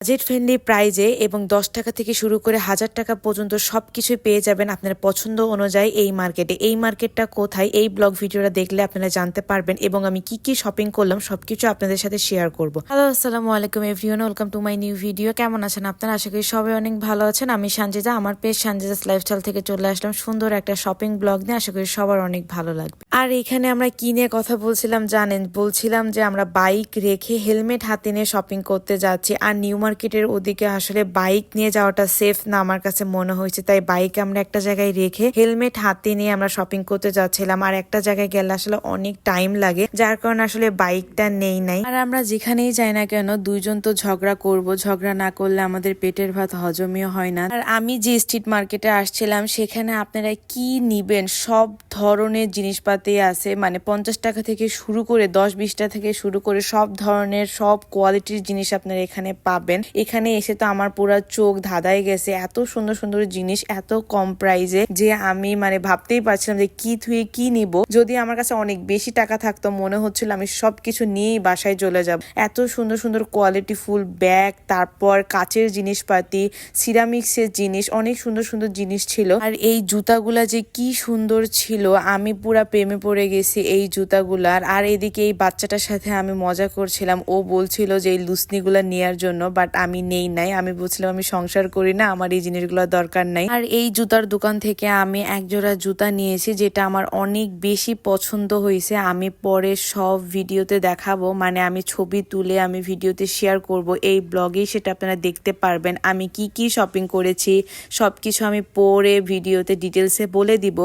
Budget friendly প্রাইজে এবং 10 টাকা থেকে শুরু করে 1000 টাকা পর্যন্ত সবকিছু পেয়ে যাবেন আপনার পছন্দ অনুযায়ী এই মার্কেটে। এই মার্কেটটা কোথায়, এই ব্লগ ভিডিওটা দেখলে আপনারা জানতে পারবেন এবং আমি কি কি শপিং করলাম সবকিছু আপনাদের সাথে শেয়ার করব। হ্যালো, আসসালামু আলাইকুম everyone, welcome to my new video. কেমন আছেন আপনারা? আশা করি সবাই অনেক ভালো আছেন। আমি সানজিদা, আমার পেজ সানজিদাস লাইফস্টাইল থেকে চলে আসলাম সুন্দর একটা শপিং ব্লগ নিয়ে। আশা করি সবার অনেক ভালো লাগবে। আর এখানে আমরা কি নিয়ে কথা বলছিলাম জানেন? বলছিলাম যে আমরা বাইক রেখে হেলমেট হাতে নিয়ে শপিং করতে যাচ্ছি, আর নিউ মার্কেটের ওদিকে আসলে বাইক নিয়ে যাওয়াটা সেফ না আমার কাছে মনে হয়েছে, তাই বাইক আমরা একটা জায়গায় রেখে হেলমেট হাতে নিয়ে আমরা শপিং করতে যাচ্ছিলাম। আর একটা জায়গায় গেলে আসলে অনেক টাইম লাগে, যার কারণে আসলে বাইকটা নেই নাই। আর আমরা যেখানেই যাই না কেন দুইজন তো ঝগড়া করব, ঝগড়া না করলে আমাদের পেটের ভাত হজমই হয় না। আর আমি যে স্ট্রিট মার্কেটে আসছিলাম সেখানে আপনারা কি নিবেন সব ধরনের জিনিসপাতি আছে, মানে 50 টাকা থেকে শুরু করে 10-20 টাকা থেকে শুরু করে সব ধরনের সব কোয়ালিটির জিনিস আপনারা এখানে পাবেন। এখানে এসে তো আমার পুরো চোখ ধাঁধায় গেছে, এত সুন্দর সুন্দর জিনিস এত কম প্রাইসে যে আমি ভাবতেই পারছিলাম যে কি থুয়ে কি নিব। যদি আমার কাছে অনেক বেশি টাকা থাকতো মনে হচ্ছিল আমি সবকিছু নিয়েই বাসায় চলে যাব। এত সুন্দর সুন্দর কোয়ালিটি ফুল ব্যাগ, তারপর কাচের জিনিসপাতি, সিরামিক্সের জিনিস, অনেক সুন্দর সুন্দর জিনিস ছিল। আর এই জুতাগুলা যে কি সুন্দর ছিল, আমি পুরা প্রেমে পড়ে গেছি এই জুতাগুলার। আর এদিকে এই বাচ্চাটার সাথে আমি মজা করছিলাম, ও বলছিল যে এই লুসনিগুলা নেয়ার জন্য, বাট আমি নেই নাই। আমি বলছিলাম আমি সংসার করি না, আমার এই জিনিসগুলো দরকার নাই। আর এই জুতার দোকান থেকে আমি এক জোড়া জুতা নিয়েছি যেটা আমার অনেক বেশি পছন্দ হয়েছে। আমি পরে সব ভিডিওতে দেখাবো, আমি ছবি তুলে আমি ভিডিওতে শেয়ার করব, এই ব্লগেই সেটা আপনারা দেখতে পারবেন। আমি কি কি শপিং করেছি সবকিছু আমি পরে ভিডিওতে ডিটেলসে বলে দিব।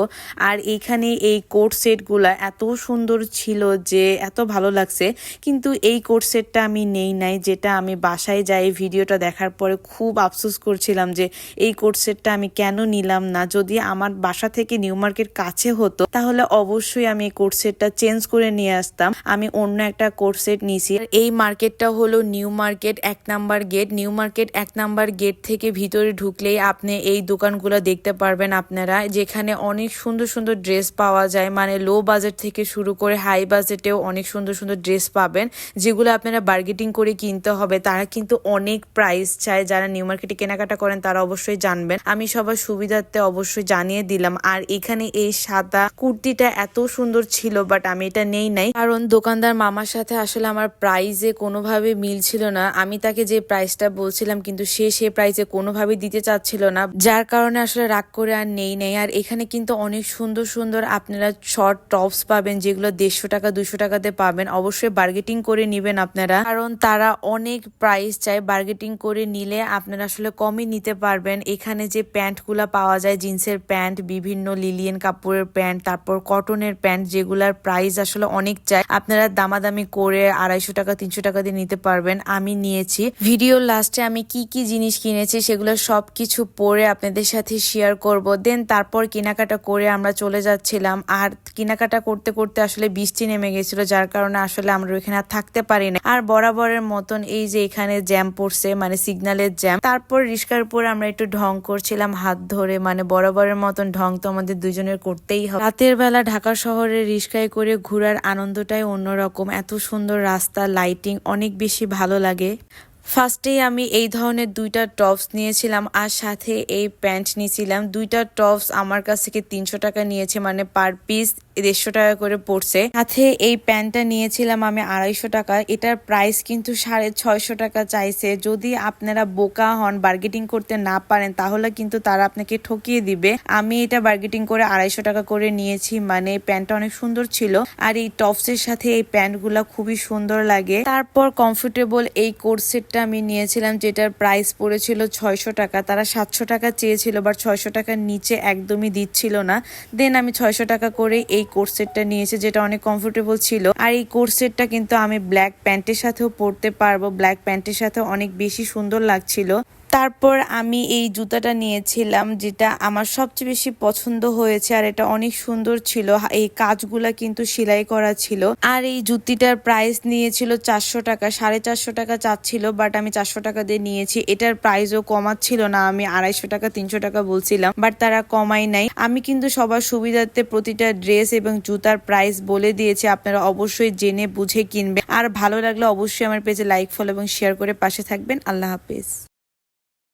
আর এইখানে এই কোট সেটগুলা এত সুন্দর ছিল যে এত ভালো লাগছে, কিন্তু এই কোট সেটটা আমি নেই নাই, যেটা আমি বাসায় যাই ভিডিওটা দেখার পরে খুব আফসোস করছিলাম যে এই কোট সেটটা আমি কেন নিলাম না। যদি আমার বাসা থেকে নিউ মার্কেট কাছে হতো তাহলে অবশ্যই আমি এই কোট সেটটা চেঞ্জ করে নিয়ে আসতাম। আমি অন্য একটা কোট সেট নিয়েছি। এই মার্কেটটা হলো New Market 1 number gate. New Market 1 number gate থেকে ভিতরে ঢুকলেই আপনি এই দোকানগুলো দেখতে পারবেন আপনারা, যেখানে অনেক সুন্দর সুন্দর ড্রেস পাওয়া যায়। লো বাজেট থেকে শুরু করে হাই বাজেটেও অনেক সুন্দর সুন্দর ড্রেস পাবেন, যেগুলো আপনারা বার্গেটিং করে কিনতে হবে। তারা কিন্তু অনেক প্রাইস চায়, যারা নিউ মার্কেটে কেনাকাটা করেন তারা অবশ্যই জানবেন। আমি সবার সুবিধার্থে অবশ্যই জানিয়ে দিলাম। আর এখানে এই সাদা কুর্তিটা এত সুন্দর ছিল, বাট আমি এটা নেই নাই, কারণ দোকানদার মামার সাথে আসলে আমার প্রাইসে কোনোভাবে মিল ছিল না। আমি তাকে যে প্রাইসটা বলছিলাম কিন্তু সে প্রাইসে কোনোভাবে দিতে চাচ্ছিল না, যার কারণে আসলে রাগ করে আর নেই নাই। আর এখানে কিন্তু অনেক সুন্দর সুন্দর আপনারা শর্ট টপস পাবেন, যেগুলো 150 টাকা 200 টাকাতে পাবেন। অবশ্যই বার্গেটিং করে নিবেন আপনারা, কারণ তারা অনেক প্রাইস চায়। বার্গেটিং করে নিলে আপনারা আসলে কমই নিতে পারবেন। এখানে যে প্যান্টগুলা পাওয়া যায়, জিন্সের প্যান্ট, বিভিন্ন লিলিয়ান কাপড়ের প্যান্ট, তারপর কটনের প্যান্ট, যেগুলার প্রাইস আসলে অনেক চায়, আপনারা দামাদামি করে 250 টাকা 300 টাকা দিয়ে নিতে পারবেন। আমি নিয়েছি। ভিডিওর লাস্টে আমি কি কি জিনিস কিনেছি সেগুলো সবকিছু পরে আপনাদের সাথে শেয়ার করব। দেন তারপর কেনাকাটা করে আমরা চলে যাচ্ছিলাম। আর কেনাকাটা করতে করতে আসলে বৃষ্টি নেমে গেছিল, যার কারণে আসলে আমরা ওইখানে আর থাকতে পারি না। আর বরাবরের মতন এই যে এখানে জ্যাম পড়ছে, সিগন্যালের জ্যাম। তারপর রিস্কার উপরে আমরা একটু ঢং করছিলাম হাত ধরে, বরাবরের মতন ঢং তো আমাদের দুজনের করতেই হবে। রাতের বেলা ঢাকা শহরে রিস্কায় করে ঘোরার আনন্দটাই অন্যরকম। এত সুন্দর রাস্তা, লাইটিং অনেক বেশি ভালো লাগে। ফার্স্টেই আমি এই ধরনের 2টা টপস নিয়েছিলাম, আর সাথে এই প্যান্ট নিয়েছিলাম। 2টা টপস আমার কাছ থেকে 300 টাকা নিয়েছে, পার পিস 150 টাকা করে পড়ছে। সাথে এই প্যান্টটা নিয়েছিলাম আমি 250 টাকা। এটার প্রাইস কিন্তু 650 টাকা চাইছে। যদি আপনারা বোকা হন, বার্গেটিং করতে না পারেন, তাহলে কিন্তু তারা আপনাকে ঠকিয়ে দিবে। আমি এটা বার্গেটিং করে 250 টাকা করে নিয়েছি। প্যান্টটা অনেক সুন্দর ছিল, আর এই টপসের সাথে এই প্যান্টগুলা খুবই সুন্দর লাগে। তারপর কমফোর্টেবল এই কোট সেট আমি নিয়েছিলাম, যেটার প্রাইস পড়েছিল 600 টাকা। তারা 700 টাকা চেয়েছিল, বাট 600 টাকার নিচে একদমই দিচ্ছিল না। দেন আমি 600 টাকা করে এই কোট সেটটা নিয়েছি, যেটা অনেক কমফোর্টেবল ছিল। আর এই কোট সেটটা কিন্তু আমি ব্ল্যাক প্যান্টের সাথেও পরতে পারবো, ব্ল্যাক প্যান্টের সাথে অনেক বেশি সুন্দর লাগছিল। তারপর আমি এই জুতাটা নিয়েছিলাম, যেটা আমার সবচেয়ে বেশি পছন্দ হয়েছে। আর এটা অনেক সুন্দর ছিল, এই কাজগুলা কিন্তু সেলাই করা ছিল। আর এই জুতিটার প্রাইস নিয়েছিল 400 টাকা, 450 টাকা চাচ্ছিল, বাট আমি 400 টাকা দিয়ে নিয়েছি। এটার প্রাইসও কমাচ্ছিল না, আমি 250 টাকা 300 টাকা বলছিলাম, বাট তারা কমাই নাই। আমি কিন্তু সবার সুবিধার্থে প্রতিটা ড্রেস এবং জুতার প্রাইস বলে দিয়েছি, আপনারা অবশ্যই জেনে বুঝে কিনবেন। আর ভালো লাগলে অবশ্যই আমার পেজে লাইক, ফলো এবং শেয়ার করে পাশে থাকবেন। আল্লাহ হাফেজ।